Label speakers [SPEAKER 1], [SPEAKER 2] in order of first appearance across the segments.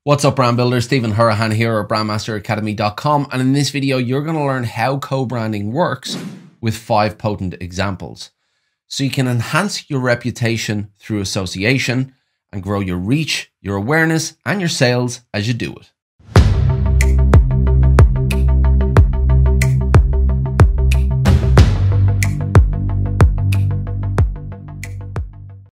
[SPEAKER 1] What's up, brand builder? Stephen Hurahan here at BrandMasterAcademy.com, and in this video you're going to learn how co-branding works with 5 potent examples. So you can enhance your reputation through association and grow your reach, your awareness, and your sales as you do it.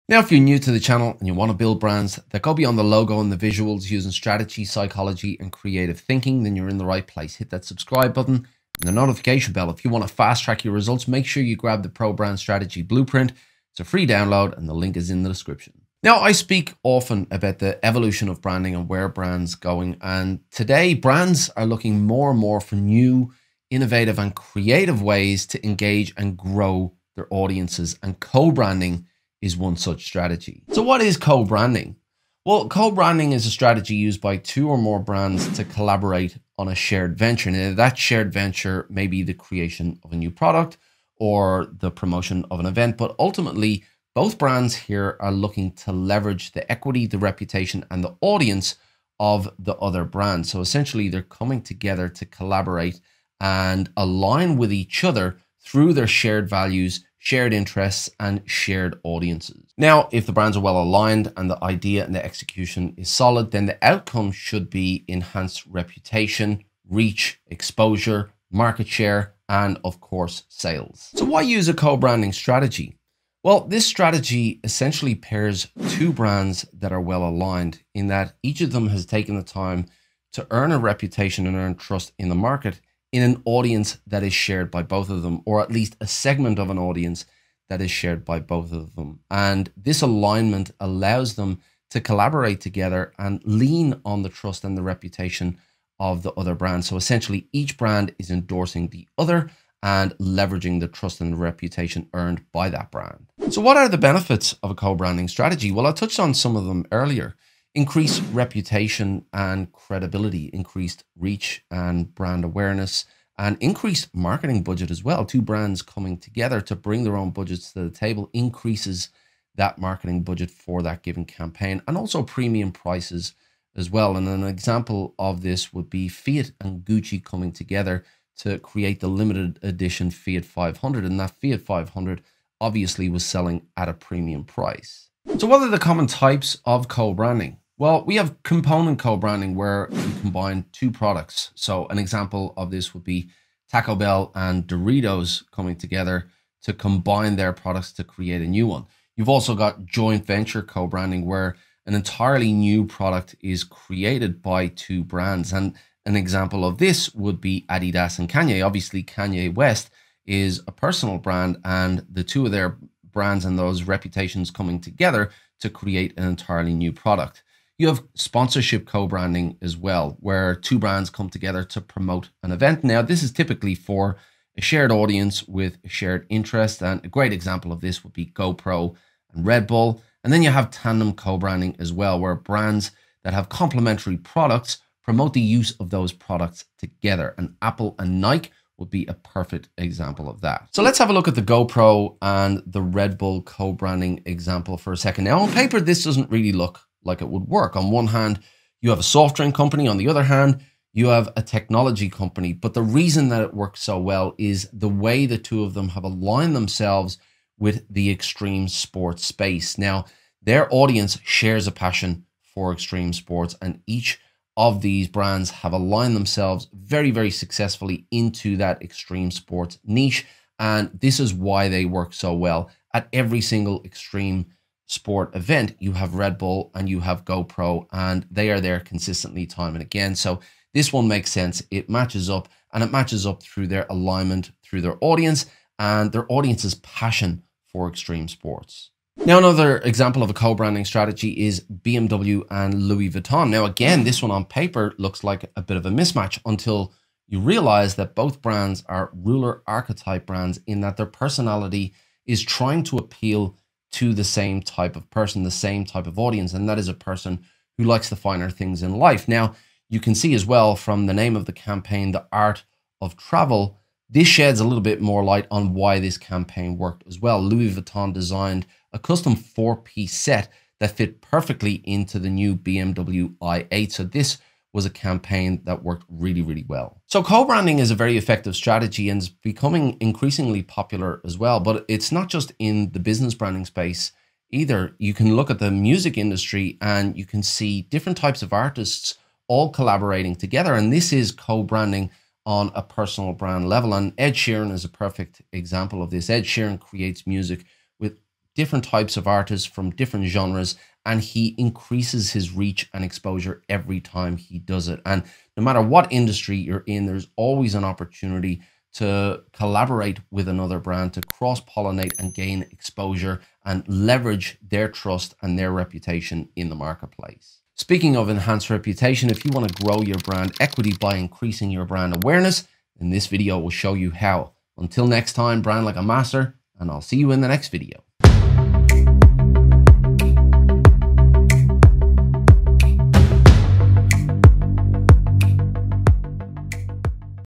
[SPEAKER 1] Now, if you're new to the channel and you want to build brands that go beyond the logo and the visuals using strategy, psychology, and creative thinking, then you're in the right place. Hit that subscribe button and the notification bell. If you want to fast track your results, make sure you grab the Pro Brand Strategy Blueprint. It's a free download and the link is in the description. Now, I speak often about the evolution of branding and where brands going. And today, brands are looking more and more for new, innovative, and creative ways to engage and grow their audiences, and co-branding is one such strategy. So what is co-branding? Well, co-branding is a strategy used by 2 or more brands to collaborate on a shared venture. Now, that shared venture may be the creation of a new product or the promotion of an event, but ultimately both brands here are looking to leverage the equity, the reputation, and the audience of the other brand. So essentially they're coming together to collaborate and align with each other through their shared values, shared interests, and shared audiences. Now, if the brands are well aligned and the idea and the execution is solid, then the outcome should be enhanced reputation, reach, exposure, market share, and of course, sales. So why use a co-branding strategy? Well, this strategy essentially pairs 2 brands that are well aligned in that each of them has taken the time to earn a reputation and earn trust in the market in an audience that is shared by both of them, or at least a segment of an audience that is shared by both of them. And this alignment allows them to collaborate together and lean on the trust and the reputation of the other brand. So essentially each brand is endorsing the other and leveraging the trust and the reputation earned by that brand. So what are the benefits of a co-branding strategy? Well, I touched on some of them earlier. Increased reputation and credibility, increased reach and brand awareness, and increased marketing budget as well. 2 brands coming together to bring their own budgets to the table increases that marketing budget for that given campaign, and also premium prices as well. And an example of this would be Fiat and Gucci coming together to create the limited edition Fiat 500, and that Fiat 500 obviously was selling at a premium price. So what are the common types of co-branding? Well, we have component co-branding where you combine 2 products. So an example of this would be Taco Bell and Doritos coming together to combine their products to create a new one. You've also got joint venture co-branding where an entirely new product is created by 2 brands. And an example of this would be Adidas and Kanye. Obviously, Kanye West is a personal brand, and the 2 of their brands and those reputations coming together to create an entirely new product. You have sponsorship co-branding as well, where 2 brands come together to promote an event. Now, this is typically for a shared audience with a shared interest, and a great example of this would be GoPro and Red Bull. And then you have tandem co-branding as well, where brands that have complementary products promote the use of those products together, and Apple and Nike would be a perfect example of that. So let's have a look at the GoPro and the Red Bull co-branding example for a second. Now, on paper, this doesn't really look like it would work. On one hand, you have a soft drink company. On the other hand, you have a technology company. But the reason that it works so well is the way the 2 of them have aligned themselves with the extreme sports space. Now, their audience shares a passion for extreme sports, and each of these brands have aligned themselves very, very successfully into that extreme sports niche. And this is why they work so well. At every single extreme sport event, you have Red Bull and you have GoPro, and they are there consistently time and again. So this one makes sense. It matches up, and it matches up through their alignment, through their audience and their audience's passion for extreme sports. Now, another example of a co-branding strategy is BMW and Louis Vuitton. Now, again, this one on paper looks like a bit of a mismatch until you realize that both brands are ruler archetype brands in that their personality is trying to appeal to the same type of person, the same type of audience, and that is a person who likes the finer things in life. Now, you can see as well from the name of the campaign, The Art of Travel, this sheds a little bit more light on why this campaign worked as well. Louis Vuitton designed a custom 4-piece set that fit perfectly into the new BMW i8. So this was a campaign that worked really, really well. So co-branding is a very effective strategy and is becoming increasingly popular as well. But it's not just in the business branding space either. You can look at the music industry and you can see different types of artists all collaborating together. And this is co-branding on a personal brand level. And Ed Sheeran is a perfect example of this. Ed Sheeran creates music with different types of artists from different genres, and he increases his reach and exposure every time he does it. And no matter what industry you're in, there's always an opportunity to collaborate with another brand, to cross-pollinate and gain exposure and leverage their trust and their reputation in the marketplace. Speaking of enhanced reputation, if you want to grow your brand equity by increasing your brand awareness, then this video will show you how. Until next time, brand like a master, and I'll see you in the next video.